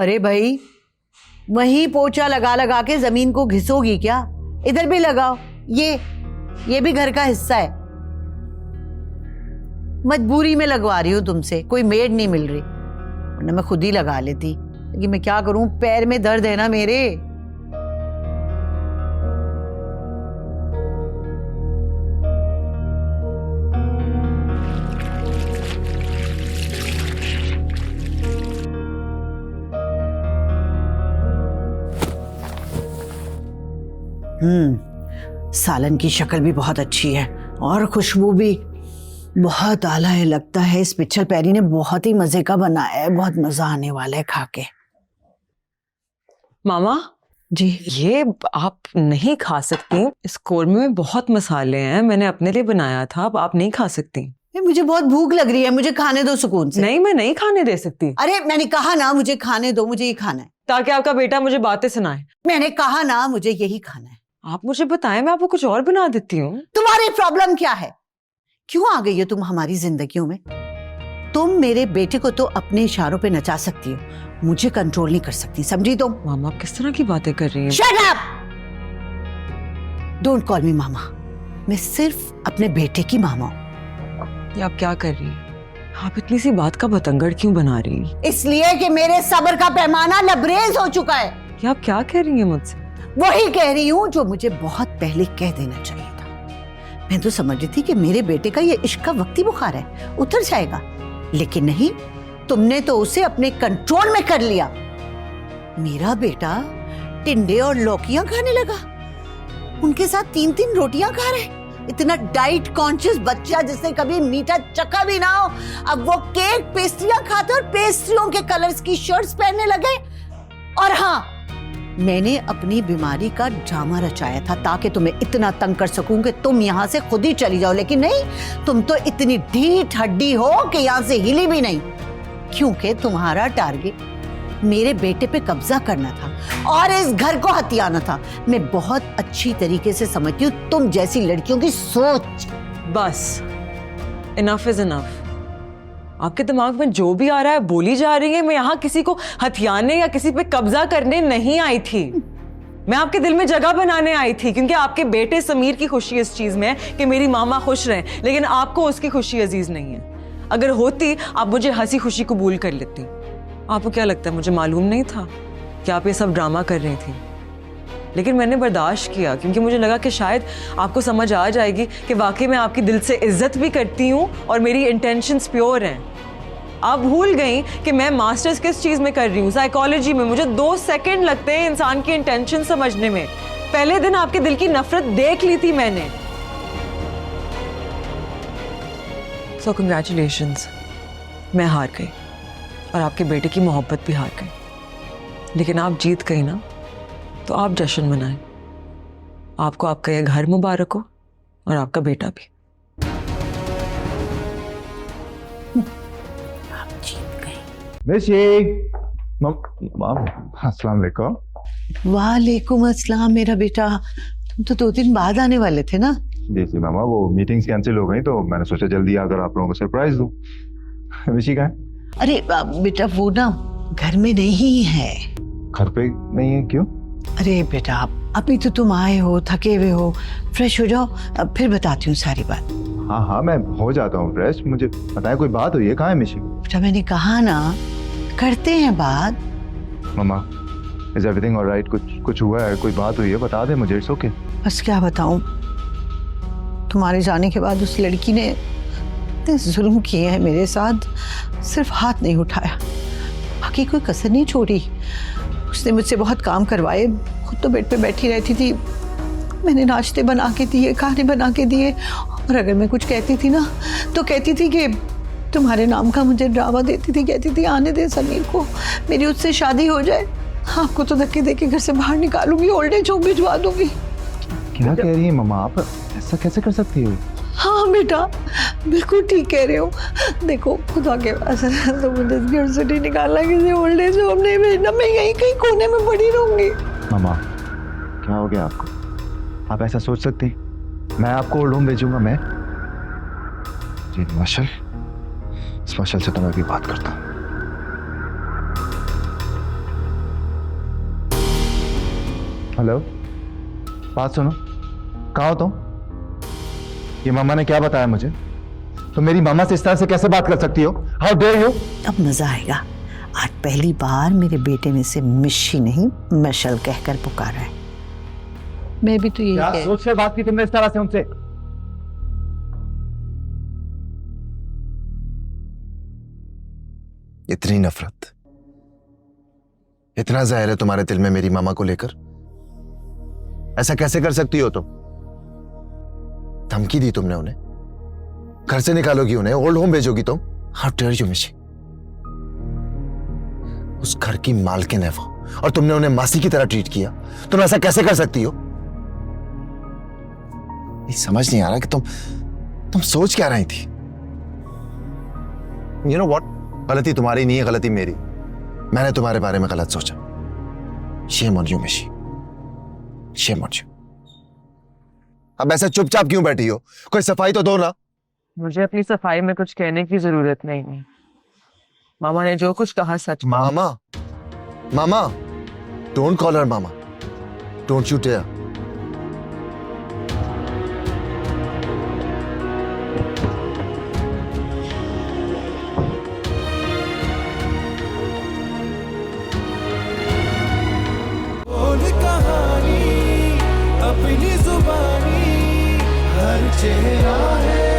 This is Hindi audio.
अरे भाई, वहीं पोछा लगा लगा के जमीन को घिसोगी क्या? इधर भी लगाओ। ये भी घर का हिस्सा है। मजबूरी में लगवा रही हूँ तुमसे, कोई मेड नहीं मिल रही, वरना मैं खुद ही लगा लेती। लेकिन मैं क्या करूं, पैर में दर्द है ना मेरे। सालन की शक्ल भी बहुत अच्छी है और खुशबू भी बहुत आला है। लगता है इस पिक्चर पैरी ने बहुत ही मजे का बनाया है, बहुत मजा आने वाला है खा के। मामा जी, ये आप नहीं खा सकती, इस कोरमे में बहुत मसाले हैं, मैंने अपने लिए बनाया था, अब आप नहीं खा सकती। मुझे बहुत भूख लग रही है, मुझे खाने दो सुकून से। नहीं, मैं नहीं खाने दे सकती। अरे मैंने कहा ना मुझे खाने दो, मुझे ये खाना है। ताकि आपका बेटा मुझे बातें सुनाए। मैंने कहा ना मुझे यही खाना है। आप मुझे बताएं, मैं आपको कुछ और बना देती हूँ। तुम्हारी प्रॉब्लम क्या है? क्यों आ गई हो तुम हमारी जिंदगियों में? तुम मेरे बेटे को तो अपने इशारों पे नचा सकती हो, मुझे कंट्रोल नहीं कर सकती, समझी तुम? मामा आप किस तरह की बातें कर रही हैं? Shut up! Don't call me mama. मैं सिर्फ अपने बेटे की मामा हूं। ये आप क्या कर रही हैं? आप इतनी सी बात का बतंगड़ क्यों बना रही हैं? इसलिए कि मेरे सब्र का पैमाना लबरेज हो चुका है। ये आप क्या कह रही हैं मुझसे? वही कह रही हूं जो मुझे बहुत पहले कह देना चाहिए था। मैं तो समझ रही थी कि मेरे बेटे का ये इश्क का वक्ती बुखार है, उतर जाएगा, लेकिन नहीं, तुमने तो उसे अपने कंट्रोल में कर लिया। मेरा बेटा टिंडे और लौकियां खाने लगा, उनके साथ 3-3 रोटियां खा रहे। इतना डाइट कॉन्शियस बच्चा जिसने कभी मीठा चखा भी ना हो, अब वो केक पेस्ट्रियां खाते और पेस्ट्रियों के कलर्स की शर्ट्स पहनने लगे। और हाँ, मैंने अपनी बीमारी का ड्रामा रचाया था ताकि तुम्हें इतना तंग कर सकूं कि तुम यहां से खुद ही चली जाओ, लेकिन नहीं, तुम तो इतनी ढीठ हड्डी हो कि यहां से हिली भी नहीं, क्योंकि तुम्हारा टारगेट मेरे बेटे पे कब्जा करना था और इस घर को हथियाना था। मैं बहुत अच्छी तरीके से समझती हूँ तुम जैसी लड़कियों की सोच। बस, इनफ इज इनफ। आपके दिमाग में जो भी आ रहा है बोली जा रही है। मैं यहाँ किसी को हथियाने या किसी पे कब्जा करने नहीं आई थी, मैं आपके दिल में जगह बनाने आई थी, क्योंकि आपके बेटे समीर की खुशी इस चीज में है कि मेरी मामा खुश रहे, लेकिन आपको उसकी खुशी अजीज नहीं है। अगर होती आप मुझे हंसी खुशी कबूल कर लेती। आपको क्या लगता है मुझे मालूम नहीं था कि आप ये सब ड्रामा कर रही थी? लेकिन मैंने बर्दाश्त किया क्योंकि मुझे लगा कि शायद आपको समझ आ जाएगी कि वाकई मैं आपकी दिल से इज्जत भी करती हूँ और मेरी इंटेंशंस प्योर हैं। आप भूल गई कि मैं मास्टर्स किस चीज़ में कर रही हूँ, साइकोलॉजी में। मुझे 2 सेकंड लगते हैं इंसान की इंटेंशन समझने में। पहले दिन आपके दिल की नफरत देख ली थी मैंने। सो कंग्रेचुलेशंस, मैं हार गई और आपके बेटे की मोहब्बत भी हार गई। लेकिन आप जीत गई ना, तो आप जश्न मनाएं। आपको आपका यह घर मुबारक हो और आपका बेटा भी। आप जीत गए। अस्सलाम वालेकुम। वालेकुम अस्सलाम। मेरा बेटा, तुम तो 2 दिन बाद आने वाले थे ना? जी मामा, वो मीटिंग्स कैंसिल हो गई तो मैंने सोचा जल्दी आकर आप लोगों को सरप्राइज दूं। विशी कहाँ है? अरे बेटा, वो ना घर में नहीं है। घर पे नहीं है? क्यों? अरे बेटा, अभी तो तुम आए हो, थके हुए हो, फ्रेश हो जाओ, फिर बताती हूँ सारी बात। हाँ, मैं हो जाता हूँ फ्रेश। मुझे बताया कोई बात हुई है? कहाँ है मिशी? बेटा मैंने कहा ना, करते हैं बात। मामा, इज एवरीथिंग ऑलराइट? कुछ हुआ है? कोई बात हुई है? बता दे मुझे। It's okay. बस क्या बताऊं, तुम्हारे जाने के बाद उस लड़की ने इतने जुल्म किए हैं मेरे साथ, सिर्फ हाथ नहीं उठाया, बाकी कोई कसर नहीं छोड़ी। उसने मुझसे बहुत काम करवाए, खुद तो बेड पे बैठी रहती थी, मैंने नाश्ते बना के दिए, खाने बना के दिए, और अगर मैं कुछ कहती थी ना तो कहती थी कि तुम्हारे नाम का मुझे ड्रामा देती थी, कहती थी आने दे समीर को, मेरी उससे शादी हो जाए, आपको तो धक्के देके घर से बाहर निकालूंगी, ओल्ड एज होम भिजवा दूंगी। क्या कह रही है मामा आप? ऐसा कैसे कर सकती हो? हाँ बेटा, बिल्कुल ठीक कह रहे हो। देखो खुदा के पास तो मुझे इस घर से नहीं निकालना, किसी ओल्ड एज होम नहीं भेजना, मैं यहीं कहीं कोने में पड़ी रहूंगी। मामा, क्या हो गया आपको? आप ऐसा सोच सकती? मैं आपको ओल्ड होम भेजूंगा? मैं जी माशा, इस माशा से तो मैं भी बात करता हूँ। हेलो, बात सुनो, कहाँ हो तुम? ये मामा ने क्या बताया मुझे? तुम मेरी मामा से इस तरह से कैसे बात कर सकती हो? How dare you? अब मजा आएगा। आज पहली बार मेरे बेटे ने इसे मिशी नहीं मशल कहकर पुकारा है। मैं भी तो यही क्या कह सोच कर बात की तुमने इस तरह से उनसे? इतनी नफरत, इतना जहर है तुम्हारे दिल में मेरी मामा को लेकर? ऐसा कैसे कर सकती हो तुम? धमकी दी तुमने उन्हें, घर से निकालोगी उन्हें, ओल्ड होम भेजोगी तुम? हाउ डेयर यू मिशी। उस घर की मालकिन है वो, और तुमने उन्हें मासी की तरह ट्रीट किया। तुम ऐसा कैसे कर सकती हो? ये समझ नहीं आ रहा कि तुम सोच क्या रही थी। यू नो व्हाट, गलती तुम्हारी नहीं है, गलती मेरी। मैंने तुम्हारे बारे में गलत सोचा। शेम ऑन यू मिशी, शेम ऑन यू। अब ऐसे चुपचाप क्यों बैठी हो? कोई सफाई तो दो ना। मुझे अपनी सफाई में कुछ कहने की जरूरत नहीं है। मामा ने जो कुछ कहा सच। Mama, mama, don't call her mama, don't you dare. बोल कहानी अपनी जुबानी, हर चेहरा है